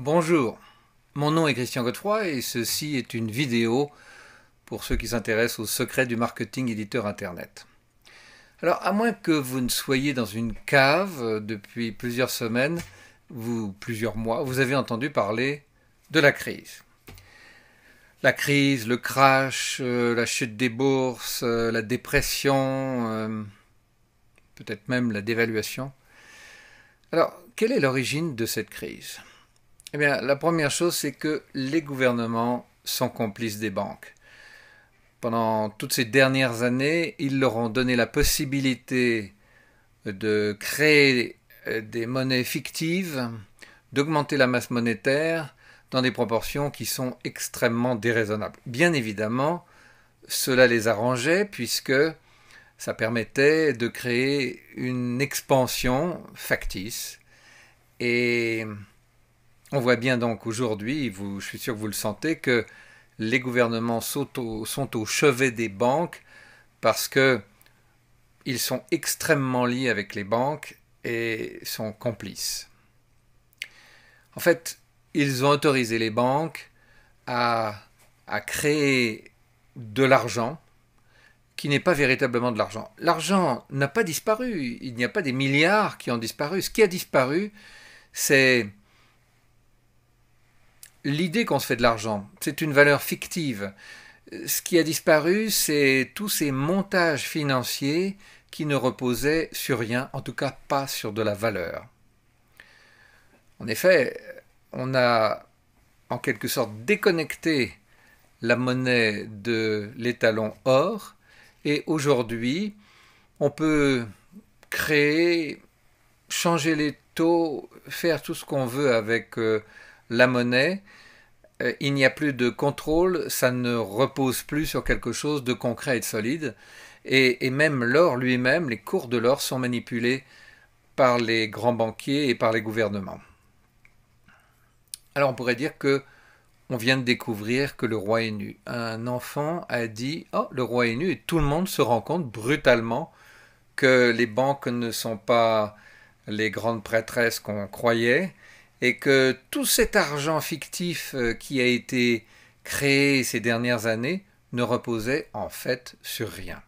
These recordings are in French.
Bonjour, mon nom est Christian Godefroy et ceci est une vidéo pour ceux qui s'intéressent aux secrets du marketing éditeur internet. Alors, à moins que vous ne soyez dans une cave depuis plusieurs semaines ou plusieurs mois, vous avez entendu parler de la crise. La crise, le crash, la chute des bourses, la dépression, peut-être même la dévaluation. Alors, quelle est l'origine de cette crise ? Eh bien, la première chose, c'est que les gouvernements sont complices des banques. Pendant toutes ces dernières années, ils leur ont donné la possibilité de créer des monnaies fictives, d'augmenter la masse monétaire dans des proportions qui sont extrêmement déraisonnables. Bien évidemment, cela les arrangeait puisque ça permettait de créer une expansion factice. Et on voit bien donc aujourd'hui, je suis sûr que vous le sentez, que les gouvernements sont au chevet des banques parce qu'ils sont extrêmement liés avec les banques et sont complices. En fait, ils ont autorisé les banques à créer de l'argent qui n'est pas véritablement de l'argent. L'argent n'a pas disparu, il n'y a pas des milliards qui ont disparu. Ce qui a disparu, c'est l'idée qu'on se fait de l'argent. C'est une valeur fictive. Ce qui a disparu, c'est tous ces montages financiers qui ne reposaient sur rien, en tout cas pas sur de la valeur. En effet, on a en quelque sorte déconnecté la monnaie de l'étalon or, et aujourd'hui, on peut créer, changer les taux, faire tout ce qu'on veut avec la monnaie. Il n'y a plus de contrôle, ça ne repose plus sur quelque chose de concret et de solide. Et même l'or lui-même, les cours de l'or sont manipulés par les grands banquiers et par les gouvernements. Alors on pourrait dire que on vient de découvrir que le roi est nu. Un enfant a dit « Oh, le roi est nu » et tout le monde se rend compte brutalement que les banques ne sont pas les grandes prêtresses qu'on croyait et que tout cet argent fictif qui a été créé ces dernières années ne reposait en fait sur rien.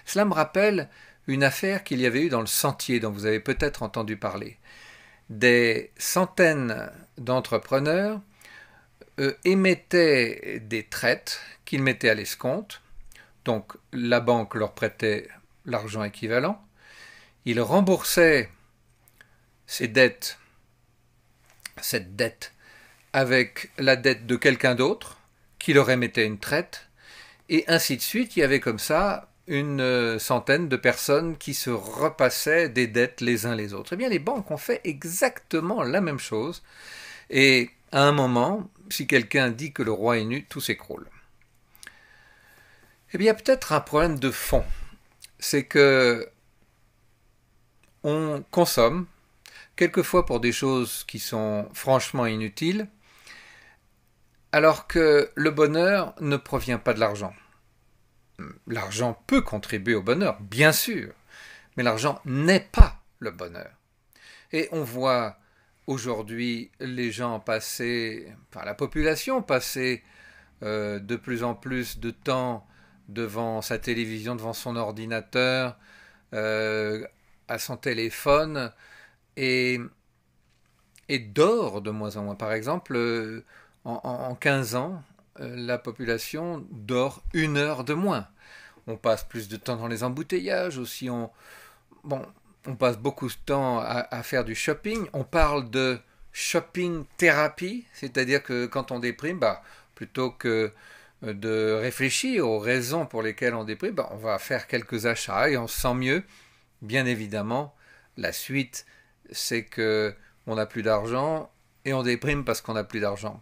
Cela me rappelle une affaire qu'il y avait eu dans le Sentier dont vous avez peut-être entendu parler. Des centaines d'entrepreneurs émettaient des traites qu'ils mettaient à l'escompte. Donc la banque leur prêtait l'argent équivalent. Ils remboursaient cette dette avec la dette de quelqu'un d'autre qui leur émettait une traite. Et ainsi de suite, il y avait comme ça une centaine de personnes qui se repassaient des dettes les uns les autres. Eh bien, les banques ont fait exactement la même chose. Et à un moment, si quelqu'un dit que le roi est nu, tout s'écroule. Eh bien, il y a peut-être un problème de fond. C'est que on consomme, quelquefois pour des choses qui sont franchement inutiles, alors que le bonheur ne provient pas de l'argent. L'argent peut contribuer au bonheur, bien sûr, mais l'argent n'est pas le bonheur. Et on voit aujourd'hui les gens passer, enfin la population passer de plus en plus de temps devant sa télévision, devant son ordinateur, à son téléphone, et dort de moins en moins. Par exemple, en 15 ans, la population dort 1 heure de moins. On passe plus de temps dans les embouteillages aussi. On passe beaucoup de temps à faire du shopping. On parle de shopping thérapie, c'est-à-dire que quand on déprime, plutôt que de réfléchir aux raisons pour lesquelles on déprime, on va faire quelques achats et on se sent mieux. Bien évidemment, la suite, c'est que on n'a plus d'argent et on déprime parce qu'on n'a plus d'argent.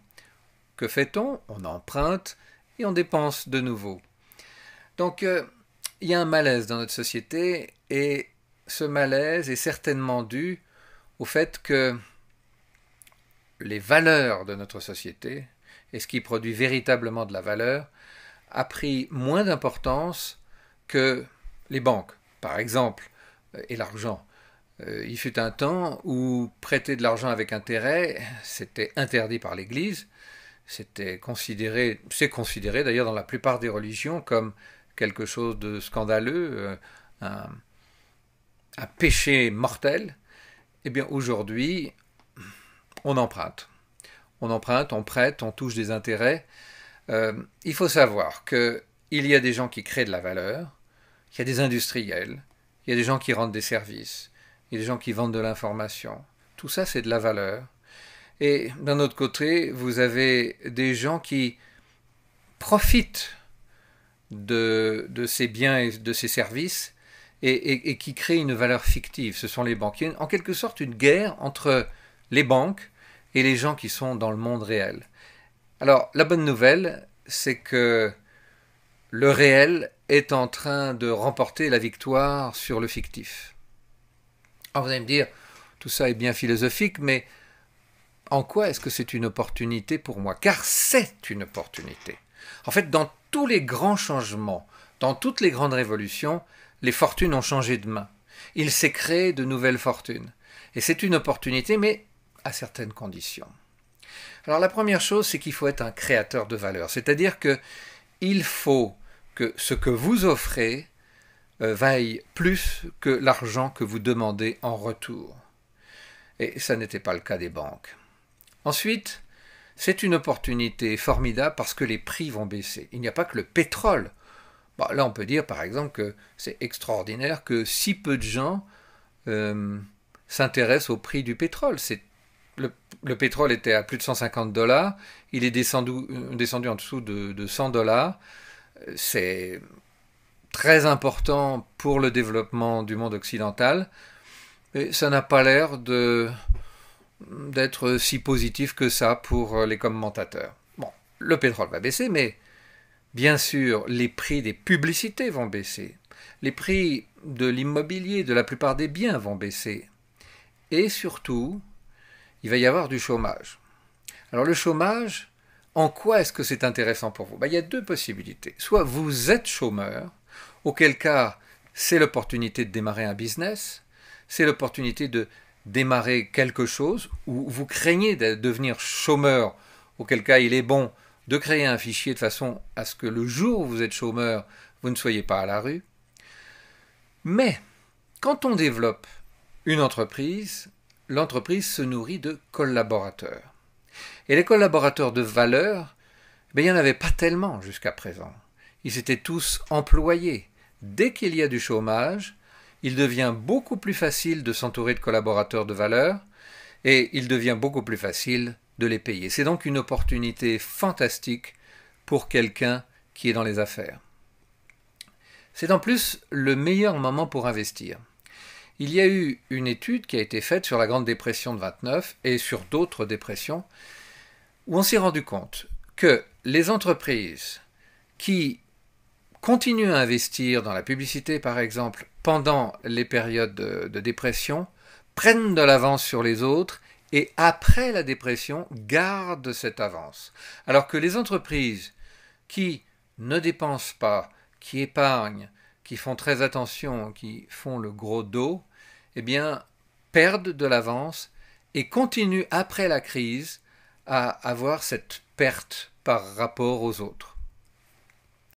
Que fait-on? On emprunte et on dépense de nouveau. Donc, il y a un malaise dans notre société et ce malaise est certainement dû au fait que les valeurs de notre société et ce qui produit véritablement de la valeur a pris moins d'importance que les banques, par exemple, et l'argent. Il fut un temps où prêter de l'argent avec intérêt, c'était interdit par l'Église. C'est considéré d'ailleurs dans la plupart des religions comme quelque chose de scandaleux, un péché mortel. Eh bien aujourd'hui, on emprunte. On emprunte, on prête, on touche des intérêts. Il faut savoir qu'il y a des gens qui créent de la valeur, il y a des industriels, il y a des gens qui rendent des services, il y a des gens qui vendent de l'information. Tout ça, c'est de la valeur. Et d'un autre côté, vous avez des gens qui profitent de ces biens et de ces services et qui créent une valeur fictive. Ce sont les banquiers. En quelque sorte, une guerre entre les banques et les gens qui sont dans le monde réel. Alors, la bonne nouvelle, c'est que le réel est en train de remporter la victoire sur le fictif. Alors vous allez me dire, tout ça est bien philosophique, mais en quoi est-ce que c'est une opportunité pour moi? Car c'est une opportunité. En fait, dans tous les grands changements, dans toutes les grandes révolutions, les fortunes ont changé de main. Il s'est créé de nouvelles fortunes. Et c'est une opportunité, mais à certaines conditions. Alors la première chose, c'est qu'il faut être un créateur de valeur. C'est-à-dire qu'il faut que ce que vous offrez vaille plus que l'argent que vous demandez en retour. Et ça n'était pas le cas des banques. Ensuite, c'est une opportunité formidable parce que les prix vont baisser. Il n'y a pas que le pétrole. Bon, là, on peut dire, par exemple, que c'est extraordinaire que si peu de gens s'intéressent au prix du pétrole. Le pétrole était à plus de 150 $, il est descendu en dessous de 100 $. C'est très important pour le développement du monde occidental, mais ça n'a pas l'air d'être si positif que ça pour les commentateurs. Bon, le pétrole va baisser, mais bien sûr, les prix des publicités vont baisser. Les prix de l'immobilier, de la plupart des biens vont baisser. Et surtout, il va y avoir du chômage. Alors le chômage, en quoi est-ce que c'est intéressant pour vous? Il y a deux possibilités. Soit vous êtes chômeur, auquel cas c'est l'opportunité de démarrer un business, c'est l'opportunité de démarrer quelque chose, ou vous craignez de devenir chômeur, auquel cas il est bon de créer un fichier de façon à ce que le jour où vous êtes chômeur, vous ne soyez pas à la rue. Mais quand on développe une entreprise, l'entreprise se nourrit de collaborateurs. Et les collaborateurs de valeur, il n'y en avait pas tellement jusqu'à présent. Ils étaient tous employés. Dès qu'il y a du chômage, il devient beaucoup plus facile de s'entourer de collaborateurs de valeur et il devient beaucoup plus facile de les payer. C'est donc une opportunité fantastique pour quelqu'un qui est dans les affaires. C'est en plus le meilleur moment pour investir. Il y a eu une étude qui a été faite sur la Grande Dépression de 29 et sur d'autres dépressions où on s'est rendu compte que les entreprises qui continuent à investir dans la publicité, par exemple, pendant les périodes de dépression, prennent de l'avance sur les autres et après la dépression, gardent cette avance. Alors que les entreprises qui ne dépensent pas, qui épargnent, qui font très attention, qui font le gros dos, eh bien, perdent de l'avance et continuent après la crise à avoir cette perte par rapport aux autres.